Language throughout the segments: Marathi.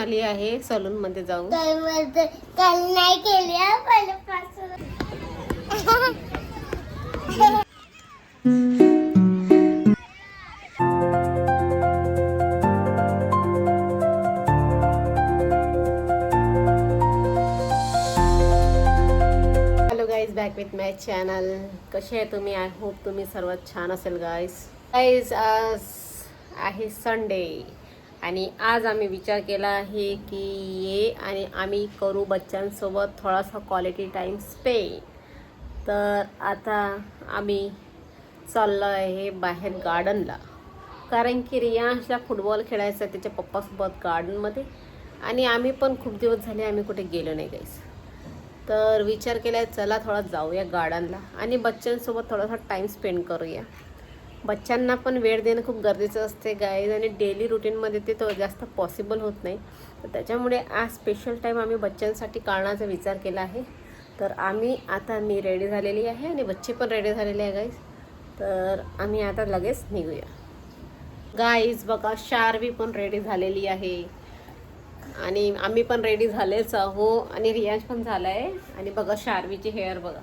आली आहे सलून मध्ये जाऊन. काल नाही केली पहिल्यापासून. Hello guys, back with my channel. कसे आहे तुम्ही? आय होप तुम्ही सर्वात छान असेल गाईज. आज आहे संडे आणि आज आम्ही विचार केला आहे की ये आणि आम्ही करू बच्चांसोबत थोडासा क्वालिटी टाईम स्पेंड. तर आता आम्ही चाललो आहे बाहेर गार्डनला, कारण की रियांशला फुटबॉल खेळायचा आहे त्याच्या पप्पासोबत गार्डनमध्ये, आणि आम्ही पण खूप दिवस झाले आम्ही कुठे गेलो नाही गाईस. तर विचार केला चला थोडा जाऊया गार्डनला आणि बच्चांसोबत थोडासा टाईम स्पेंड करूया. बच्चांना पण वेळ देणं खूप गरजेचं असते गाईज, आणि डेली रुटीनमध्ये ते तो जास्त पॉसिबल होत नाही. तर त्याच्यामुळे आज स्पेशल टाईम आम्ही बच्चांसाठी काढण्याचा विचार केला आहे. तर मी रेडी झालेली आहे आणि बच्चे पण रेडी झालेले आहे गाईज. तर आम्ही आता लगेच निघूया गाईज. बघा शार्वी पण रेडी झालेली आहे आणि आम्ही पण रेडी झालेच आहो आणि रियांश पण झाला आहे. आणि बघा शार्वीची हेअर बघा,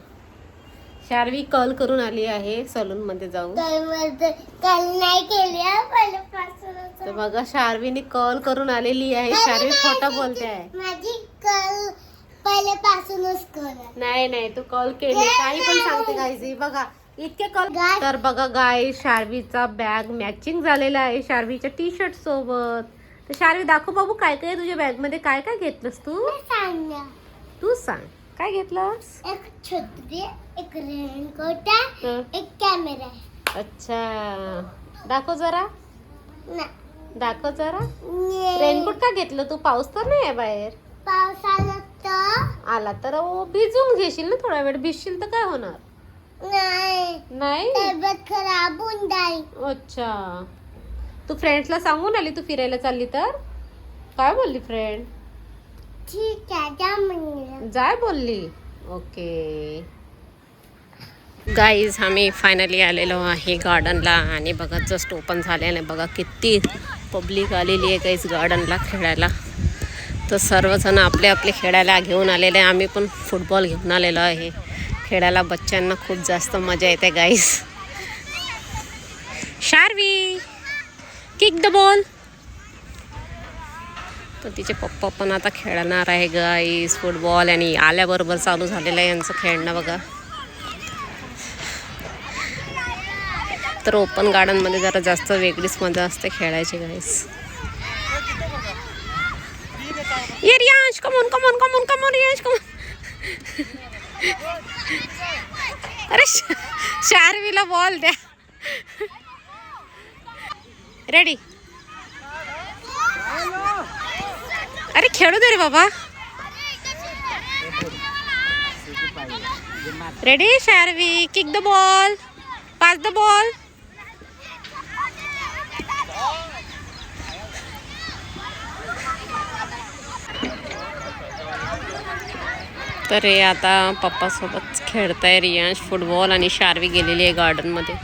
शार्वी कल करून आली आहे सलून मध्ये जाऊन. काल नाही केली पहिल्यापासून. तर बघा शार्वीने कल करून आलेली आहे. शार्वी खोटं बोलते आहे. माझी कल पहिल्यापासूनच कर. नाही तू कल केली काही पण सांगते गाईज. बघा इतके कल. तर बघा गाय, शार्वीचा बॅग मॅचिंग झालेला आहे शार्वीच्या टी शर्ट सोबत. तर शार्वी दाखव बाबू काय काय तुझ्या बॅग मध्ये काय काय घेतलंस तू? तू सांग काय घेतलंस? एक छत्री, एक रेनकोट, एक कॅमेरा. अच्छा दाखव जरा, नाही दाखव जरा. रेनकोट का घेतलं तू? पाऊस तर नाही आहे बाहेर. पाऊस आला तर भिजून घेशील ना, थोडा वेळ भिजशील तर काय होणार? नाही तब्येत खराब होऊन जाईल. अच्छा, तू फ्रेंड्सला सांगून आली तू फिरायला चालली तर? काय बोलली फ्रेंड? ठीक आहे जा म्हणजे जाय बोलली. ओके गाईज, आम्ही फायनली आलेलो आहे गार्डनला आणि बघा जस्ट ओपन झाल्याने बघा किती पब्लिक आलेली आहे गाईज गार्डनला खेळायला. तर सर्वजण आपले आपले खेळायला घेऊन आलेले आहे. आम्ही पण फुटबॉल घेऊन आलेलो आहे खेळायला. बच्चांना खूप जास्त मजा येते guys. Sharvi kick the ball. तर तिचे पप्पा पण आता खेळणार आहे गाईज फुटबॉल, आणि आल्याबरोबर चालू झालेलं आहे यांचं खेळणं बघा. तर ओपन गार्डनमध्ये जरा जास्त वेगळीच मजा असते खेळायची गाईज. ये Riyansh, come on come on come on come on Riyansh come on. अरे शार्वीला बॉल द्या. रेडी? अरे खेळू दे रे बाबा. Ready Sharvi, kick the ball, pass the ball. तर हे आता पप्पासोबत खेळताय रियांश फुटबॉल, आणि शार्वी गेलेली आहे गार्डनमध्ये.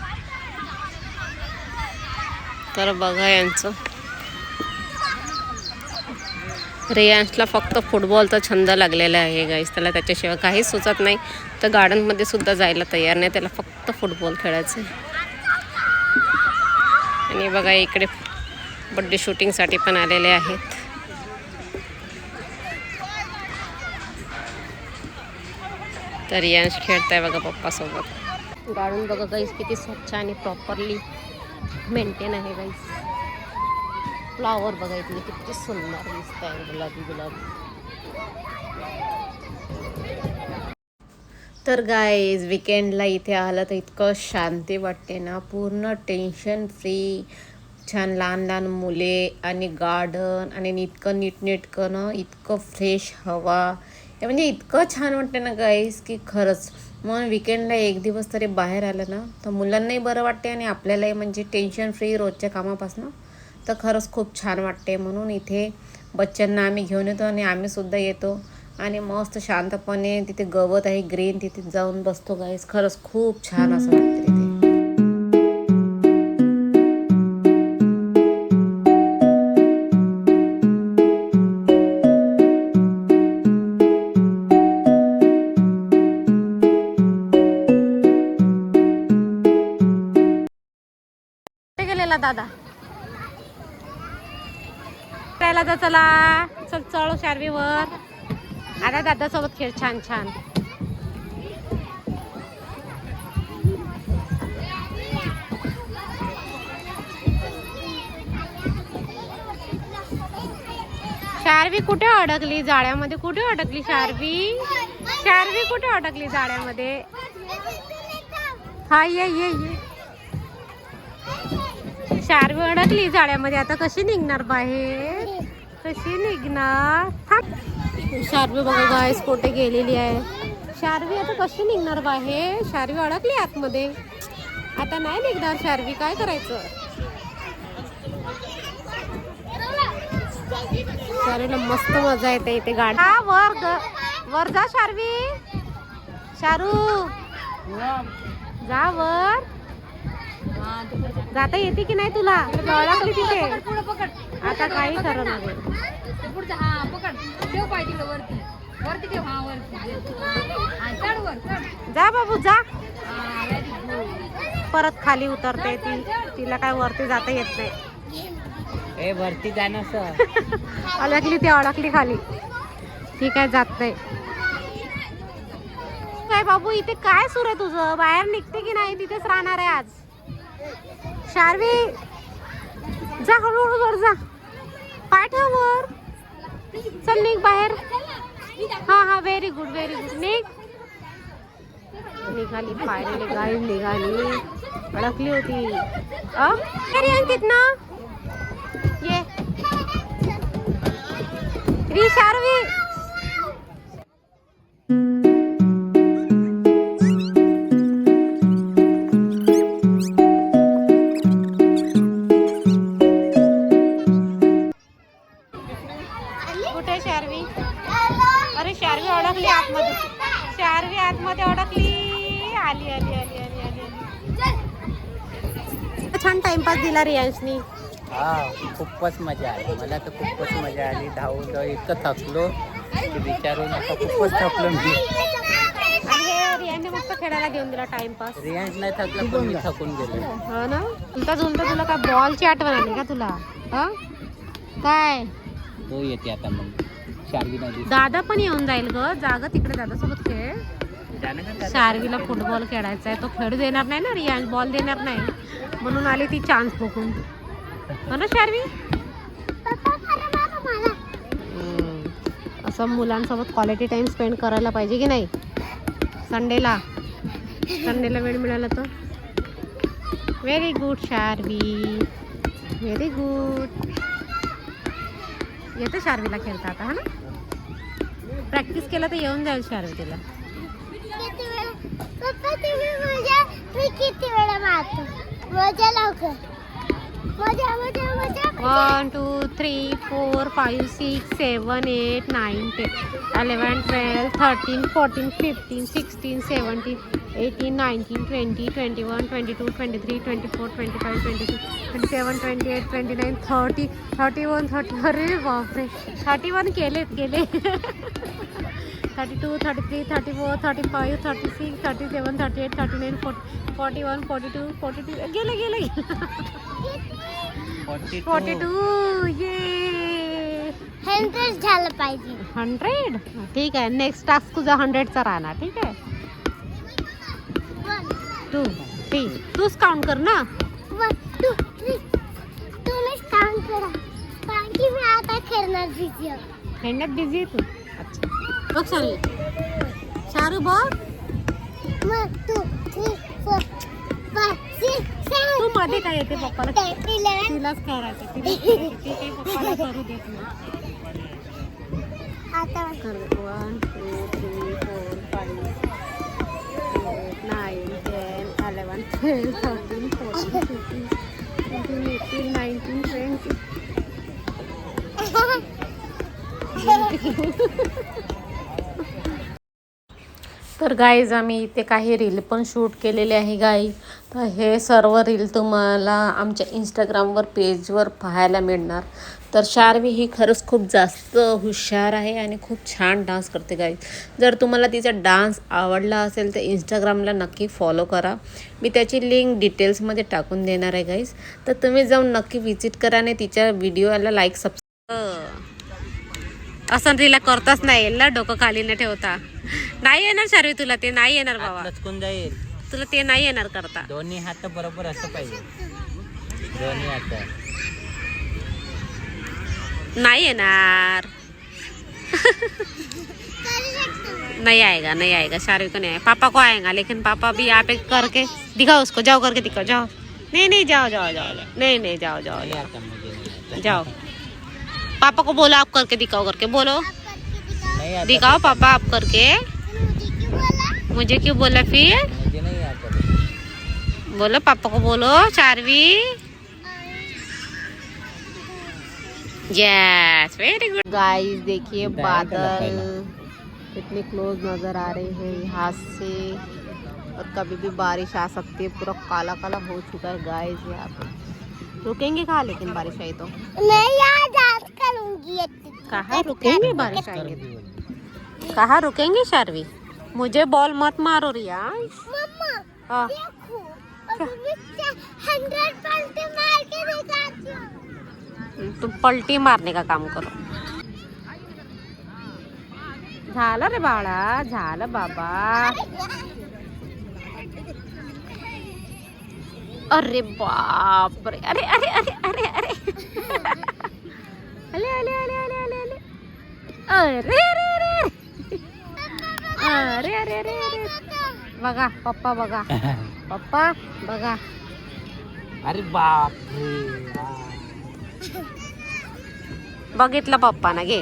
तर बघा यांचं, रियांशला फक्त फुटबॉलचा छंद लागलेला आहे गाईस. त्याला त्याच्याशिवाय काहीच सुचत नाही. तर गार्डनमध्ये सुद्धा जायला तयार नाही, त्याला फक्त फुटबॉल खेळायचं आहे. आणि बघा इकडे बड्डे शूटिंगसाठी पण आलेले आहेत. तर रियांश खेळताय बघा पप्पासोबत. गार्डन बघा गाईस किती स्वच्छ आणि प्रॉपरली मेंटेन आहे गाईस. फ्लावर बघा इथले किती सुंदर दिसत आहे, गुलाबी गुलाबी. तर गाईज विकेंडला इथे आलं तर इतकं शांती वाटते ना, पूर्ण टेन्शन फ्री. छान लहान लहान मुले आणि गार्डन, आणि इतकं नीटनेटकं ना, इतकं फ्रेश हवा, म्हणजे इतकं छान वाटते ना गाईज की खरंच. म्हणून विकेंडला एक दिवस तरी बाहेर आलं ना तर मुलांनाही बरं वाटते आणि आपल्यालाही, म्हणजे टेन्शन फ्री रोजच्या कामापासून. तर खरंच खूप छान वाटते. म्हणून इथे बच्चांना आम्ही घेऊन येतो आणि आम्हीसुद्धा येतो आणि मस्त शांतपणे तिथे गवत आहे ग्रीन, तिथे जाऊन बसतो गाईस. खरंच खूप छान असं वाटतं तिथे. चला दादा फिरायला जा चला. चल चढ शार्वीवर. आता दादासोबत खेळ छान छान. शार्वी कुठे अडकली जाळ्यामध्ये? कुठे अडकली शार्वी? शार्वी कुठे अडकली जाळ्यामध्ये? हा ये ये ये. शार्वी अडकली जाळ्यामध्ये. आता कशी निघणार बाहेर? कशी निघणार? शार्वी बघा गाइस कुठे गेलेली आहे. शार्वी आता कशी निघणार बाहेर? शार्वी अडकली आतमध्ये. आता नाही निघणार शार्वी. काय करायचं? शार्वीला मस्त मजा येते इथे गाडी. हा वर जा शार्वी. शारू जा वर. जाता येते की नाही तुला? अडकली तिथे. आता काही खरं नाही. जा बाबू जा. परत खाली उतरते ती. तिला काय वरती जाता येत नाही. वरती जाणं अडकली ती. अडकली खाली. ती काय जात नाही. काय बाबू इथे काय सुरू आहे तुझं? बाहेर निघते की नाही? तिथेच राहणार आहे आज. शार्वी जा हळूहळू वर जा. पाय ठेव वर. चल निघ बाहेर. हा हा व्हेरी गुड व्हेरी गुड. निघ. निघाली फायनली गाडी निघाली. अडकली होती. अरे अंकित ना ये री शार्वी. कुठे शार्वी? अरे शार्वी अडकली आतमध्ये. शार्वी आतमध्ये अडकली. आली आली आली आली आली. छान टाइमपास दिला रियांशनी. हा खूपच मजा आली. मला तर खूपच मजा आली. धावून धावून इतकं थकलो की विचारू नका. खूपच थकलो मी. आणि हे रियांशने मस्त खेळायला देऊन दिला टाइमपास. रियांश नाही थकला पण मी थकून गेलो. हो ना. झुलता झुलता तुला काय बॉलची आठवण आली का तुला? हा काय तो येते आता मग. शार्वी नाही दादा पण येऊन जाईल ग. जागा तिकडे दादासोबत खेळ. शार्वीला फुटबॉल खेळायचा आहे. तो खेळू देणार नाही ना रियांश. बॉल देणार नाही म्हणून आली ती चान्स बघून. हो ना शार्वी? असं मुलांसोबत क्वालिटी टाइम स्पेंड करायला पाहिजे की नाही? संडेला वेळ मिळाला तर. Very good Sharvi. Very good. येते शार्वीला खेळता आता. हा ना. प्रॅक्टिस केलं तर येऊन जाईल शार्वी तिला. किती वेळा मारतो? मजा लवकर. मजा मजा मजा. 1 2 3 4 5 6 7 8 9 10 11 12 13 14 15 16 17 18 19 20 21 22 23 24 25 26 27 28 29 30 31 30. अरे बापरे 31 केले. 32 33 34 35 36 37 38 39 41 42 42 गेले 42. ये 100 झालं पाहिजे. 100. ठीक आहे. नेक्स्ट टास्क तुझा 100चा राहणार. ठीक आहे. 1 2 3 तूच काउंट कर ना. 1 2 3 तुम्हीच काउंट करा. कारण की मी आता खेळणार बिझी आहे. खेळण्यात बिझी आहे तू. अच्छा बघ शारू. शारू बघ. 1 2 3 4 5 6 7 तू मध्ये काय येते पप्पाला? 11 तिलाच करायचं. ती काही पप्पाला करू देत नाही. आता 1 2 3 4 5 8 9 10 11 12 13 14 15 16 18 19 20. तर गाईज आम्ही इथे काही रील पण शूट केलेले आहे गाई. तर हे सर्व रील तुम्हाला आमच्या इंस्टाग्रामवर पेजवर पाहायला मिळणार. तर शार्वी ही खरंच खूप जास्त हुशार आहे आणि खूप छान डान्स करते गाईज. जर तुम्हाला तिचा डान्स आवडला असेल तर इंस्टाग्रामला नक्की फॉलो करा. मी त्याची लिंक डिटेल्समध्ये टाकून देणार आहे गाईज. तर तुम्ही जाऊन नक्की विजिट करा आणि तिच्या व्हिडिओला लाईक असं तिला करताच नाही येईल ना, डोकं खाली न ठेवता. नाही येणार शार्वी तुला, ते नाही येणार बाबा, लचकून जाईल. तुला ते नाही येणार करता. दोन्ही हात बरोबर असं पाहिजे. दोन्ही हात नहीं येणार. नहीं आएगा, नहीं आएगा. शार्वी को नहीं आएगा. पापा को आएगा, लेकिन पापा भी यहाँ पे करके दिखाओ उसको. जाओ करके दिखाओ. जाओ. नहीं नहीं जाओ जाओ जाओ. नहीं नहीं जाओ जाओ नहीं जाओ आता मुझे. जाओ. पापा को बोलो आप करके दिखाओ, करके बोलो. नहीं आता. दिखाओ पापा आप करके. मुझे क्यों बोला फिर? मुझे नहीं आता. बोलो पापा को बोलो. Sharvi. Yes, very good. Guys देखिए बादल कितने क्लोज नजर आ रहे हैं यहाँ से, और कभी भी बारिश आ सकती है. पूरा काला काला हो चुका है गाइस यहाँ पे. रुकेंगे कहाँ लेकिन बारिश आई तो? मैं यहाँ डांस करूंगी. कहाँ रुकेंगे बारिश आएगी तो? कहाँ रुकेंगे शार्वी? मुझे बॉल मत मारो रियांश. मम्मा हाँ. देखो, अभी मैं 100 पलटे मार के दिखाती हूँ. तुम पलटी मारने का काम करो. झालं रे बाळा, झालं बाबा. अरे बाप रे. अरे अरे अरे अरे अरे अले अले अले अले अले अले. अरे अरे अरे अरे अरे अरे. बघा पप्पा, बघा पप्पा, बघा. अरे बाप रे. बघितलं पप्पा ना घे.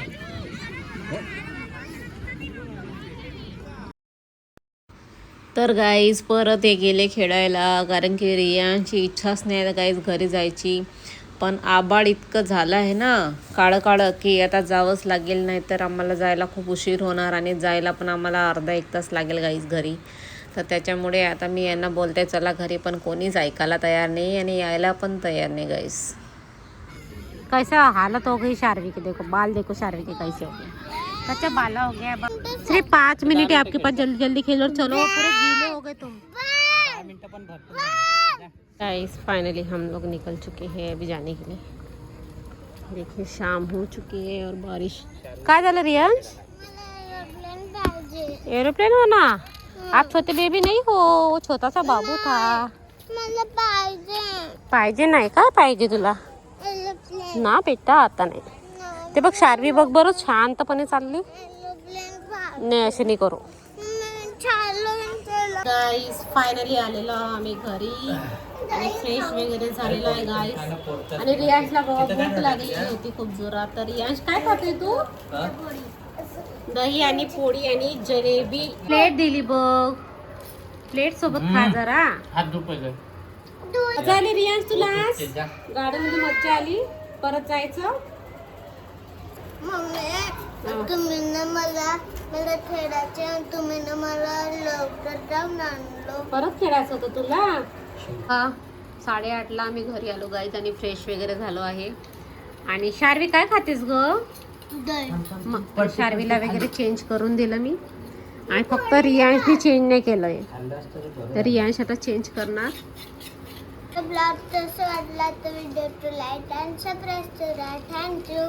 तर गाईज परत हे गेले खेळायला, कारण की रियांची इच्छाच नाही आता गाईज घरी जायची. पण आबाळ इतकं झालं आहे ना काळं काळं की आता जावंच लागेल, नाही तर आम्हाला जायला खूप उशीर होणार आणि जायला पण आम्हाला अर्धा एक तास लागेल गाईज घरी. तर त्याच्यामुळे आता मी यांना बोलते चला घरी, पण कोणीच ऐकायला तयार नाही आणि यायला पण तयार नाही गाईज. कैसा हालत हो गई शार्वी की, देखो बाल देखो शार्वी के कैसे हो गए. कच्चा बाला हो गया. सिर्फ 5 मिनट है आपके पास, जल्दी जल्दी खेलो और चलो. पूरे गीले हो गए तुम. 10 मिनिटं पण भरपूर झाली. गाइस फाइनली हम लोग निकल चुके हैं अभी जाने के लिए. देखिए शाम हो चुकी है और बारिश. काय झालं रियांश? एरोप्लेन हो ना. आप छोटे बेबी नहीं हो, वो छोटा सा बाबू था. मला पाहिजे पाहिजे नाही का? पाहिजे तुला एरोप्लेन. ना बेटा, आता नाही. ते बघ शार्वी बघ बरं शांतपणे चालली. एरोप्लेन पाहिजे. नाही असे नाही करू. चालू गाईस फायनली आलेलो आम्ही घरी आणि फ्रेश वगैरे झालेलो आहे गाईस. आणि रियांशला बाबा भूक लागलेली होती खूप जोरात. तर रियांश काय खाते तू? दही आणि पोळी आणि जलेबी. प्लेट दिली बघ, प्लेट सोबत खा जरा. हात धुऊ पहिले. मजा आली रियांश तुला? गार्डन मध्ये मज्जा आली. परत जायचं. मम्मी तुम्ही ना मला खेळायचे आणि तुम्ही ना मला लवकर जाऊन आणलो. परत खेळायचं होतं तुला. हा 8:30ला आम्ही घरी आलो गाईज आणि फ्रेश वगैरे झालो आहे. आणि शार्वी काय खातेस ग? मग शार्वीला वगैरे चेंज करून दिलं मी आणि फक्त रियांशने चेंज नाही केलंय. तर रियांश आता चेंज करणार. ब्लॉग कसं वाटला तर व्हिडिओ लाईक आणि सबस्क्राईब करा. थँक्यू.